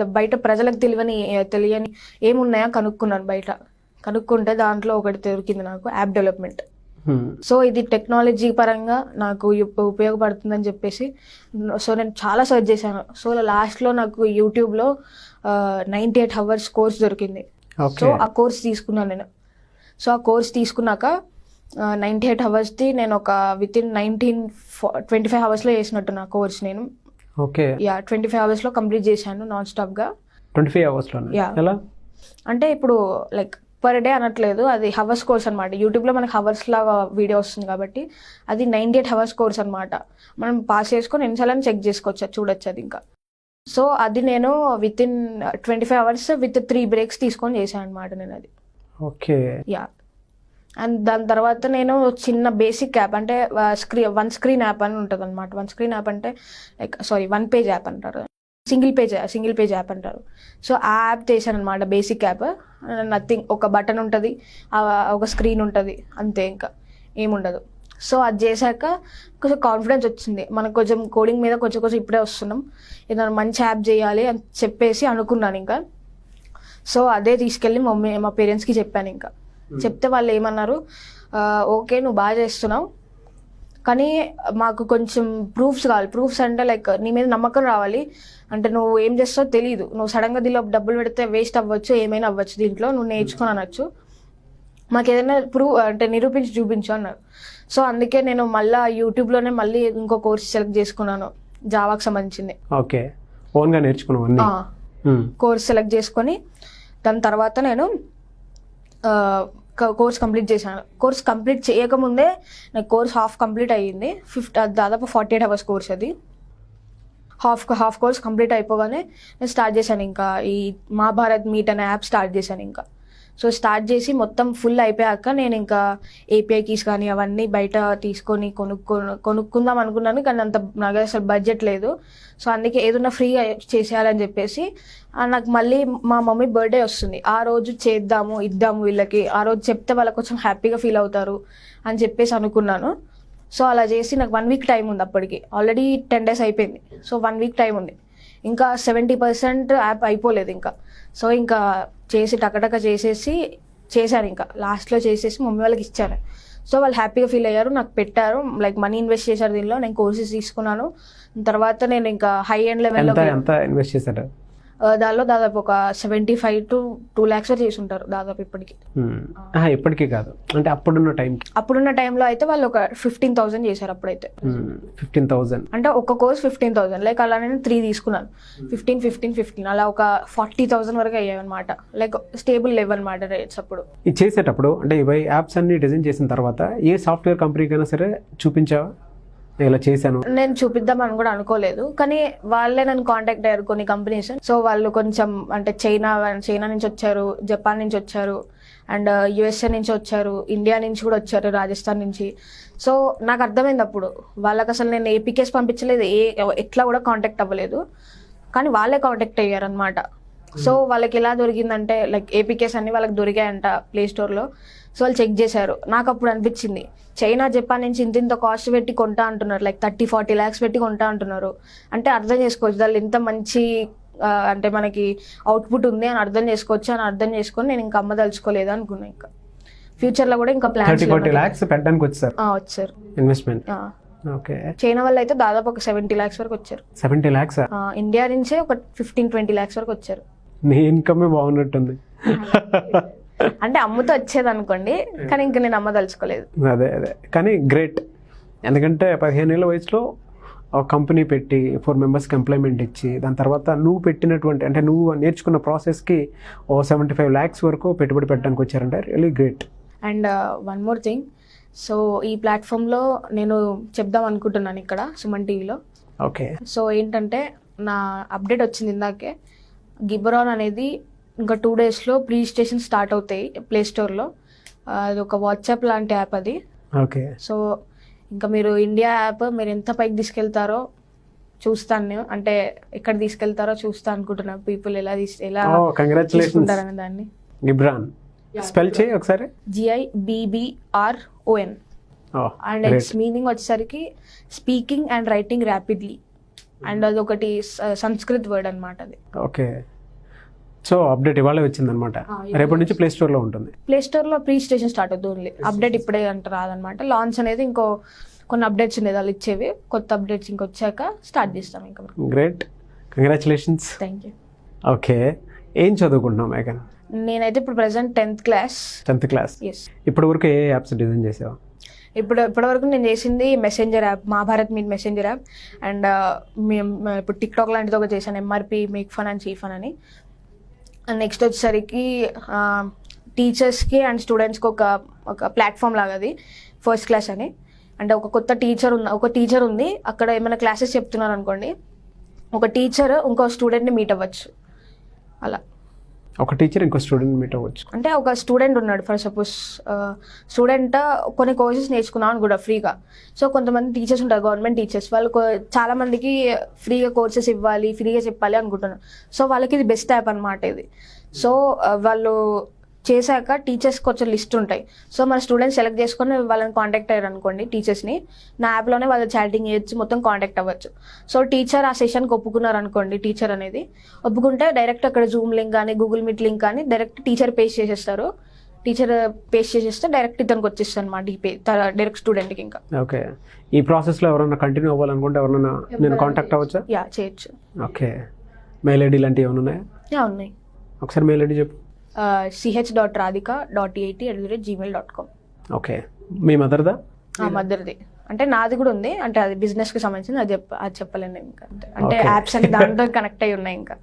బయట ప్రజలకు తెలియని ఏమున్నాయో కనుక్కున్నాను బయట. కనుక్కుంటే దాంట్లో ఒకటి దొరికింది నాకు, యాప్ డెవలప్మెంట్. సో ఇది టెక్నాలజీ పరంగా నాకు ఉపయోగపడుతుందని చెప్పేసి సో నేను చాలా సర్చ్ చేశాను. సో లాస్ట్లో నాకు యూట్యూబ్లో 98 hours కోర్స్ దొరికింది. సో ఆ కోర్స్ తీసుకున్నాను నేను. సో ఆ కోర్స్ తీసుకున్నాక 98 hours నేను ఒక వితిన్ 25 hours చేసినట్టు నా కోర్స్ నేను. ఓకే. 25 hours కంప్లీట్ చేశాను నాన్ స్టాప్గా. 25 hours ఎలా అంటే ఇప్పుడు లైక్ పర్ డే అనట్లేదు, అది హవర్స్ కోర్స్ అనమాట. యూట్యూబ్లో మనకి హవర్స్ లాగా వీడియో వస్తుంది కాబట్టి అది 98 hours కోర్స్ అనమాట. మనం పాస్ చేసుకొని ఎన్నిసార్లు చెక్ చేసుకోవచ్చు, చూడొచ్చు అది ఇంకా. సో అది నేను వితిన్ 25 hours విత్ 3 breaks తీసుకొని చేశాను అనమాట నేను అది. ఓకే. అండ్ దాని తర్వాత నేను చిన్న బేసిక్ యాప్ అంటే వన్ స్క్రీన్ యాప్ అని ఉంటుంది అనమాట. వన్ స్క్రీన్ యాప్ అంటే లైక్ వన్ పేజ్ యాప్ అంటారు, సింగిల్ పేజ్ యాప్ అంటారు. సో ఆ యాప్ చేశాను అనమాట, బేసిక్ యాప్. నథింగ్, ఒక బటన్ ఉంటుంది, ఒక స్క్రీన్ ఉంటుంది, అంతే, ఇంకా ఏముండదు. సో అది చేశాక కొంచెం కాన్ఫిడెన్స్ వచ్చింది మనకు, కొంచెం కోడింగ్ మీద కొంచెం ఇప్పుడే వస్తున్నాం, ఏదైనా మంచి యాప్ చేయాలి అని చెప్పేసి అనుకున్నాను ఇంకా. సో అదే తీసుకెళ్ళి మా పేరెంట్స్కి చెప్పాను ఇంకా. చెప్తే వాళ్ళు ఏమన్నారు, ఓకే నువ్వు బాగా చేస్తున్నావు కానీ మాకు కొంచెం ప్రూఫ్స్ కావాలి. ప్రూఫ్స్ అంటే లైక్ నీ మీద నమ్మకం రావాలి, అంటే నువ్వు ఏం చేస్తావో తెలియదు, నువ్వు సడన్గా దీనిలో డబ్బులు పెడితే వేస్ట్ అవ్వచ్చు, ఏమైనా అవ్వచ్చు, దీంట్లో నువ్వు నేర్చుకొని అనొచ్చు, మాకు ఏదైనా అంటే నిరూపించి చూపించు అన్నారు. సో అందుకే నేను మళ్ళీ యూట్యూబ్లోనే మళ్ళీ ఇంకో కోర్స్ సెలెక్ట్ చేసుకున్నాను, జావాకి సంబంధించింది. ఓకే, ఓన్గా నేర్చుకున్నాను కోర్స్ సెలెక్ట్ చేసుకొని దాని తర్వాత నేను కోర్స్ కంప్లీట్ చేశాను. కోర్స్ కంప్లీట్ చేయకముందే నాకు కోర్స్ హాఫ్ కంప్లీట్ అయ్యింది. దాదాపు 48 hours కోర్స్ అది. హాఫ్ కోర్స్ కంప్లీట్ అయిపోగానే నేను స్టార్ట్ చేశాను ఇంకా ఈ మహాభారత్ మీట్ అనే యాప్ స్టార్ట్ చేశాను ఇంకా. సో స్టార్ట్ చేసి మొత్తం ఫుల్ అయిపోయాక నేను ఇంకా ఏపీఐ కీస్ కానీ అవన్నీ బయట తీసుకొని కొనుక్కుందాం అనుకున్నాను, కానీ అంత నాకు అసలు బడ్జెట్ లేదు. సో అందుకే ఏదన్నా ఫ్రీ చేసేయాలని చెప్పేసి నాకు మళ్ళీ మా మమ్మీ బర్త్డే వస్తుంది, ఆ రోజు ఇద్దాము వీళ్ళకి, ఆ రోజు చెప్తే వాళ్ళకి కొంచెం హ్యాపీగా ఫీల్ అవుతారు అని చెప్పేసి అనుకున్నాను. సో అలా చేసి నాకు 1 week టైం ఉంది, అప్పటికి ఆల్రెడీ 10 days అయిపోయింది. సో 1 week టైం ఉంది, ఇంకా 70% యాప్ అయిపోలేదు ఇంకా. సో ఇంకా చేసి టకటక చేశాను ఇంకా. లాస్ట్లో చేసేసి మమ్మీ వాళ్ళకి ఇచ్చాను. సో వాళ్ళు హ్యాపీగా ఫీల్ అయ్యారు, నాకు పెట్టారు, లైక్ మనీ ఇన్వెస్ట్ చేశారు దీనిలో. నేను కోర్సెస్ తీసుకున్నాను. తర్వాత నేను ఇంకా హై ఎండ్ లెవెల్లో ఇన్వెస్ట్ చేశారు. దానిలో దాదాపు ఒక 75 to 2 lakhs వరకు చేసి ఉంటారు దాదాపు ఇప్పటికి. ఇప్పటికీ కాదు అంటే అప్పుడున్న టైంలో అయితే వాళ్ళు ఒక 15,000 చేశారు అప్పుడైతే. 15,000 అంటే ఒక కోర్స్ 15,000, లైక్ అలా నేను 3 తీసుకున్నాను, 15 అలా ఒక 40,000 వరకు అయ్యాయి అనమాట. లైక్ స్టేబుల్ లెవెల్ అనమాట రేట్స్ అప్పుడు. ఇది చేసేటప్పుడు అంటే ఇవి యాప్స్ అన్ని డిజైన్ చేసిన తర్వాత ఏ సాఫ్ట్వేర్ కంపెనీకైనా సరే చూపించావా ఇలా చేశాను? నేను చూపిద్దామని కూడా అనుకోలేదు, కానీ వాళ్ళే నన్ను కాంటాక్ట్ అయ్యారు కొన్ని కంపెనీస్. సో వాళ్ళు కొంచెం అంటే చైనా నుంచి వచ్చారు, జపాన్ నుంచి వచ్చారు, అండ్ USA నుంచి వచ్చారు, ఇండియా నుంచి కూడా వచ్చారు, రాజస్థాన్ నుంచి. సో నాకు అర్థమైంది అప్పుడు వాళ్ళకి అసలు నేను ఏపీకేస్ పంపించలేదు, ఎట్లా కూడా కాంటాక్ట్ అవ్వలేదు, కానీ వాళ్ళే కాంటాక్ట్ అయ్యారు అనమాట. సో వాళ్ళకి ఎలా దొరికిందంటే లైక్ ఏపీకేస్ అన్ని వాళ్ళకి దొరికాయంట ప్లే స్టోర్లో. సో వాళ్ళు చెక్ చేశారు. నాకు అప్పుడు అనిపించింది చైనా జపాన్ నుంచి ఇంత కాస్ట్ పెట్టి కొంటా అంటున్నారు, లైక్ 30-40 lakhs పెట్టి కొంటా అంటున్నారు అంటే అర్థం చేసుకోవచ్చు వాళ్ళు ఇంత మంచి అంటే మనకి అవుట్పుట్ ఉంది అని అర్థం చేసుకొని నేను ఇంకా అమ్మదలుచుకోలేదు అనుకున్నా. ఇంకా ఫ్యూచర్లో కూడా ఇంకా ప్లాన్స్ 30-40 lakhs పెట్టడానికి వచ్చారు ఇన్వెస్ట్మెంట్. ఓకే. చైనా వల్ల అయితే దాదాపు ఒక 70 lakhs వరకు వచ్చారు. 70 lakhs? ఇండియా నుంచే ఒక 15-20 lakhs వరకు వచ్చారు. నీ ఇన్కమ్ బాగున్నట్టుంది. అంటే అమ్ముతో వచ్చేది అనుకోండి, కానీ ఇంకా నేను అమ్మదలుచుకోలేదు. అదే కానీ గ్రేట్, ఎందుకంటే 15 ఏళ్ళ వయసులో ఒక కంపెనీ పెట్టి 4 members ఎంప్లాయ్మెంట్ ఇచ్చి దాని తర్వాత నువ్వు పెట్టినటువంటి అంటే నువ్వు నేర్చుకున్న ప్రాసెస్కి 75 lakhs వరకు పెట్టుబడి పెట్టడానికి వచ్చారంటే really great. And one more thing, so ఈ ప్లాట్ఫామ్లో నేను చెప్దాం అనుకుంటున్నాను ఇక్కడ సుమన్ టీవీలో. ఓకే. సో ఏంటంటే నా అప్డేట్ వచ్చింది ఇందాకే, గిబరాన్ అనేది ఇంకా 2 daysలో ప్రీ రిజిస్ట్రేషన్ స్టార్ట్ అవుతాయి ప్లే స్టోర్లో. అది ఒక వాట్సాప్ లాంటి యాప్ అది. ఓకే. సో ఇంకా మీరు ఇండియా యాప్ మీరు ఎంత పైకి తీసుకెళ్తారో చూస్తాను, అంటే ఎక్కడ తీసుకెళ్తారో చూస్తా అనుకుంటున్నా. పీపుల్ ఎలా తీసుకుంటారని దాన్ని. గిబ్రాన్ స్పెల్ చేయి ఒకసారి. GIBBRON. అండ్ ఇట్స్ మీనింగ్ వచ్చేసరికి speaking and writing rapidly. And అది ఒకటి సంస్కృత్ వర్డ్ అనమాట అది. ఓకే, సో అప్డేట్ ఇవాళ వచ్చిందనమాట. రేపటి నుంచి ప్లే స్టోర్లో ఉంటుంది. ప్లే స్టోర్లో ప్రీ స్టేషన్ స్టార్ట్ అవుతుంది ఓన్లీ, అప్డేట్ ఇప్పుడే అంట రాదనమాట. లాంచ్ అనేది ఇంకో కొన్ని అప్డేట్స్ ఉండేది వాళ్ళు ఇచ్చేవి, కొత్త అప్డేట్స్ ఇంకొచ్చాక స్టార్ట్ చేస్తాం ఇంకా. Great, congratulations. Thank you. Okay, ఏం చదువుకుంటున్నావు మేఘన్? నేనైతే ఇప్పుడు present 10th class. 10th class. Yes. ఇప్పటి వరకు ఏ యాప్స్ డిజైన్ చేసావు? ఇప్పటివరకు నేను చేసింది messenger app, Mahabharat meet messenger app. And మేము ఇప్పుడు టిక్టాక్ లాంటిది ఒక చేశాను, ఎంఆర్పి మేక్ ఫన్ అండ్ చీ ఫన్ అని. అండ్ నెక్స్ట్ వచ్చేసరికి టీచర్స్కి అండ్ స్టూడెంట్స్కి ఒక ప్లాట్ఫామ్ లాగా అది, ఫస్ట్ క్లాస్ అని. అంటే ఒక కొత్త టీచర్ ఉంది అక్కడ, ఏమైనా క్లాసెస్ చెప్తున్నారు అనుకోండి, ఒక టీచర్ ఇంకో స్టూడెంట్ని మీట్ అవ్వచ్చు. అలా ఒక టీచర్ ఇంకో స్టూడెంట్ మీట్ అవ్వచ్చు. అంటే ఒక స్టూడెంట్ ఉన్నాడు, ఫర్ సపోజ్ స్టూడెంట్ కొన్ని కోర్సెస్ నేర్చుకున్నాను కూడా ఫ్రీగా. సో కొంతమంది టీచర్స్ ఉంటారు, గవర్నమెంట్ టీచర్స్, వాళ్ళు చాలా మందికి ఫ్రీగా కోర్సెస్ ఇవ్వాలి, ఫ్రీగా చెప్పాలి అనుకుంటున్నారు. సో వాళ్ళకి ఇది బెస్ట్ యాప్ అనమాట ఇది. సో వాళ్ళు చేశాక టీచర్స్కి కొంచెం లిస్ట్ ఉంటాయి. సో మన స్టూడెంట్స్ సెలెక్ట్ చేసుకొని వాళ్ళని కాంటాక్ట్ అయ్యారు అనుకోండి టీచర్స్ని, నా యాప్లోనే వాళ్ళు చాటింగ్ చేయొచ్చు, మొత్తం కాంటాక్ట్ అవ్వచ్చు. సో టీచర్ ఆ సెషన్కి ఒప్పుకున్నారు అనుకోండి, టీచర్ అనేది ఒప్పుకుంటే డైరెక్ట్ అక్కడ జూమ్ లింక్ కానీ గూగుల్ మీట్ లింక్ కానీ డైరెక్ట్ టీచర్ పేస్ట్ చేసేస్తారు. టీచర్ పేస్ట్ చేసేస్తే డైరెక్ట్ ఇతనికి వచ్చేస్తుంది అనమాట ఈ పే, డైరెక్ట్ స్టూడెంట్కి. ఇంకా ఓకే, ఈ ప్రాసెస్లో ఎవరైనా కంటిన్యూ అవ్వాలనుకుంటే ఎవరైనా నేను కాంటాక్ట్ అవ్వచ్చా? యా, చేయొచ్చు. ఓకే, మెయిల్ ఐడి లాంటివి ఏమైనా ఉన్నాయా? యా, ఉన్నాయి. ఒకసారి మెయిల్ ఐడి చెప్పు. ch.radhika.80@gmail.com. ఓకే, మీ మదర్దా? మదర్ది, అంటే నాది కూడా ఉంది, అంటే అది బిజినెస్కి సంబంధించింది, అది చెప్పలేను ఇంకా. అంటే యాప్స్ అన్ని దాంతో కనెక్ట్ అయి ఉన్నాయి ఇంకా.